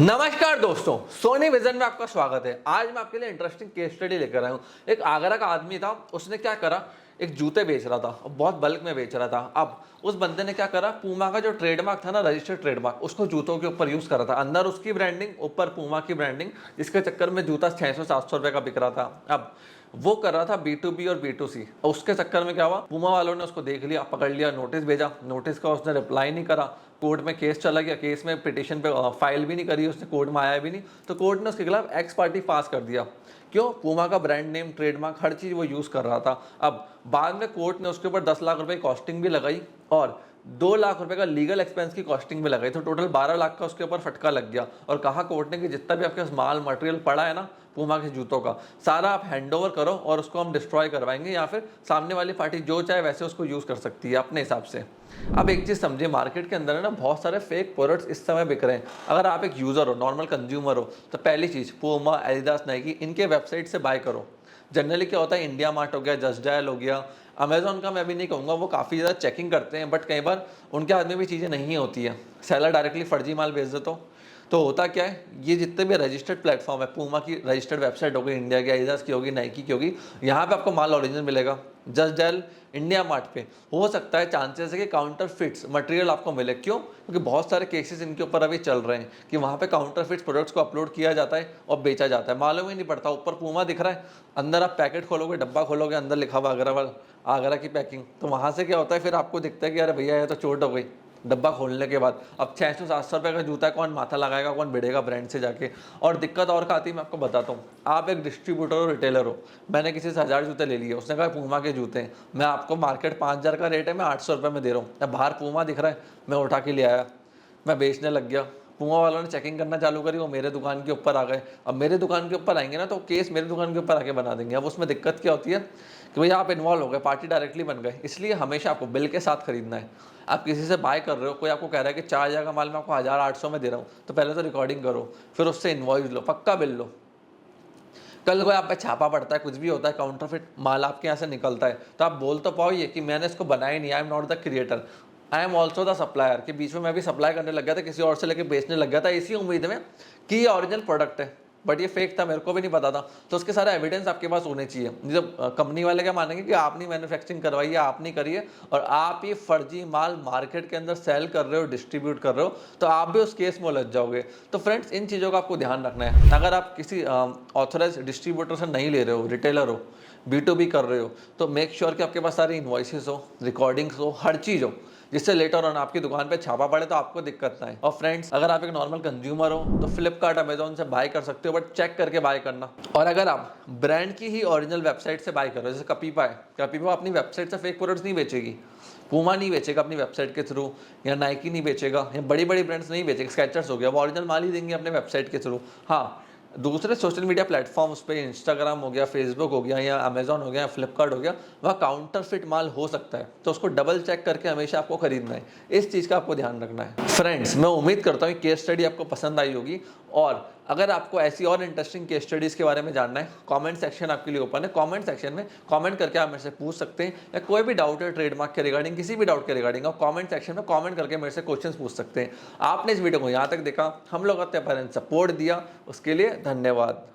नमस्कार दोस्तों, सोनी विजन में आपका स्वागत है। आज मैं आपके लिए इंटरेस्टिंग केस स्टडी लेकर आया हूँ। एक आगरा का आदमी था, उसने क्या करा, एक जूते बेच रहा था और बहुत बल्क में बेच रहा था। अब उस बंदे ने क्या करा, पूमा का जो ट्रेडमार्क था ना, रजिस्टर्ड ट्रेडमार्क, उसको जूतों के ऊपर यूज करा था। अंदर उसकी ब्रांडिंग, ऊपर पूमा की ब्रांडिंग, जिसके चक्कर में जूता 600-700 रुपए का बिक रहा था। अब वो कर रहा था B2B और B2C। उसके चक्कर में क्या हुआ, पूमा वालों ने उसको देख लिया, पकड़ लिया, नोटिस भेजा। नोटिस का उसने रिप्लाई नहीं करा, कोर्ट में केस चला गया। केस में पिटीशन पे फाइल भी नहीं करी उसने, कोर्ट में आया भी नहीं, तो कोर्ट ने उसके खिलाफ एक्स पार्टी पास कर दिया। क्यों? पूमा का ब्रांड नेम, ट्रेडमार्क, हर चीज वो यूज कर रहा था। अब बाद में कोर्ट ने उसके ऊपर 10 लाख रुपए की कॉस्टिंग भी लगाई और 2 लाख रुपए का लीगल एक्सपेंस की कॉस्टिंग भी लगाई, तो टोटल 12 लाख का उसके ऊपर फटका लग गया। और कहा कोर्ट ने कि जितना भी आपके पास माल मटेरियल पड़ा है ना पूमा के जूतों का, सारा आप हैंड ओवर करो और उसको हम डिस्ट्रॉय करवाएंगे, या फिर सामने वाली पार्टी जो चाहे वैसे उसको यूज कर सकती है अपने हिसाब से। अब एक चीज समझिए, मार्केट के अंदर है ना बहुत सारे फेक प्रोडक्ट्स इस समय बिक रहे हैं। अगर आप एक यूजर हो, नॉर्मल कंज्यूमर हो, तो पहली चीज पूमा, एडिडास, नाइकी, इनके वेबसाइट से बाय करो। जनरली क्या होता है, इंडिया मार्ट हो गया, जस्ट डायल हो गया, अमेजोन का मैं भी नहीं कहूँगा, वो काफ़ी ज़्यादा चेकिंग करते हैं, बट कई बार उनके हाथ में भी चीज़ें नहीं होती है। सेलर डायरेक्टली फर्जी माल भेज देते तो होता क्या है, ये जितने भी रजिस्टर्ड प्लेटफॉर्म है, पूमा की रजिस्टर्ड वेबसाइट होगी, इंडिया की, एडिडास की होगी, नाइकी की होगी, यहाँ पे आपको माल ओरिजिनल मिलेगा। जस्ट डायल, इंडिया मार्ट पे हो सकता है चांसेस है कि काउंटर फिट्स मटेरियल आपको मिले। क्यों? क्योंकि बहुत सारे केसेस इनके ऊपर अभी चल रहे हैं कि वहाँ पे काउंटर फिट्स प्रोडक्ट्स को अपलोड किया जाता है और बेचा जाता है, मालूम ही नहीं पड़ता। ऊपर पूमा दिख रहा है, अंदर आप पैकेट खोलोगे, डब्बा खोलोगे, अंदर लिखा हुआ आगरा की पैकिंग, तो वहाँ से क्या होता है, फिर आपको दिखता है कि अरे भैया ये तो चोट हो गई। डब्बा खोलने के बाद अब 600-700 रुपये का जूता है, कौन माथा लगाएगा, कौन भिड़ेगा ब्रांड से जाके। और दिक्कत और क्या आती है मैं आपको बताता हूँ। आप एक डिस्ट्रीब्यूटर हो, रिटेलर हो, मैंने किसी से 1000 जूते ले लिए, उसने कहा पूमा के जूते हैं, मैं आपको मार्केट 5000 का रेट है, मैं 800 रुपये में दे रहा हूँ। अब बाहर पूमा दिख रहा है, मैं उठा के ले आया, मैं बेचने लग गया। पूमा वालों ने चेकिंग करना चालू करी, वो मेरे दुकान के ऊपर आ गए। अब मेरे दुकान के ऊपर आएंगे ना तो केस मेरे दुकान के ऊपर आके बना देंगे। अब उसमें दिक्कत क्या होती है कि भैया आप इन्वॉल्व हो गए, पार्टी डायरेक्टली बन गए। इसलिए हमेशा आपको बिल के साथ खरीदना है। आप किसी से बाय कर रहे हो, कोई आपको कह रहा है कि 4000 का माल मैं आपको 1800 में दे रहा हूँ, तो पहले तो रिकॉर्डिंग करो, फिर उससे इन्वॉइस लो, पक्का बिल लो। कल कोई आप पे छापा पड़ता है, कुछ भी होता है, काउंटरफिट माल आपके यहाँ से निकलता है, तो आप बोल तो पाओ ये कि मैंने इसको बनाया नहीं, I am not the creator, I am also the supplier. के बीच में मैं भी सप्लाई करने लग गया था, किसी और से लेके बेचने लग गया था इसी उम्मीद में कि ये ओरिजिनल प्रोडक्ट है, बट ये फेक था, मेरे को भी नहीं पता था। तो उसके सारे एविडेंस आपके पास होने चाहिए। जब कंपनी वाले क्या मानेंगे कि आपने मैन्युफैक्चरिंग करवाई है, आपने करी है, और आप ये फर्जी माल मार्केट के अंदर सेल कर रहे हो, डिस्ट्रीब्यूट कर रहे हो, तो आप भी उस केस में उलझ जाओगे। तो फ्रेंड्स, इन चीज़ों का आपको ध्यान रखना है। अगर आप किसी ऑथराइज डिस्ट्रीब्यूटर से नहीं ले रहे हो, रिटेलर हो, B2B कर रहे हो, तो मेक श्योर कि आपके पास सारे इन्वॉइसेस हो, रिकॉर्डिंग्स हो, हर चीज़ हो, जिससे लेटर ऑन आपकी दुकान पे छापा पड़े तो आपको दिक्कत ना आए। और फ्रेंड्स, अगर आप एक नॉर्मल कंज्यूमर हो तो फ्लिपकार्ट, अमेजोन से बाय कर सकते हो, बट चेक करके बाय करना। और अगर आप ब्रांड की ही ओरिजिनल वेबसाइट से बाय करो, जैसे कपीपा है, कपीपा अपनी वेबसाइट से फेक प्रोडक्ट्स नहीं बेचेगी, पूमा नहीं बेचेगा अपनी वेबसाइट के थ्रू, या नाइकी नहीं बेचेगा, या बड़ी बड़ी ब्रांड्स नहीं बेचेगा, स्केचर्स हो गया, वो ओरिजिनल माल ही देंगे अपने वेबसाइट के थ्रू। हाँ, दूसरे सोशल मीडिया प्लेटफॉर्म्स पे, इंस्टाग्राम हो गया, फेसबुक हो गया, या अमेजोन हो गया, या फ्लिपकार्ट हो गया, वहाँ काउंटरफिट माल हो सकता है, तो उसको डबल चेक करके हमेशा आपको खरीदना है। इस चीज़ का आपको ध्यान रखना है। फ्रेंड्स, मैं उम्मीद करता हूँ केस स्टडी आपको पसंद आई होगी, और अगर आपको ऐसी और इंटरेस्टिंग केस स्टडीज़ के बारे में जानना है, कमेंट सेक्शन आपके लिए ओपन है। कमेंट सेक्शन में कमेंट करके आप मेरे से पूछ सकते हैं, या कोई भी डाउट है ट्रेडमार्क के रिगार्डिंग, किसी भी डाउट के रिगार्डिंग, आप कमेंट सेक्शन में कमेंट करके मेरे से क्वेश्चन पूछ सकते हैं। आपने इस वीडियो को यहाँ तक देखा, हम लोग अपने सपोर्ट दिया, उसके लिए धन्यवाद।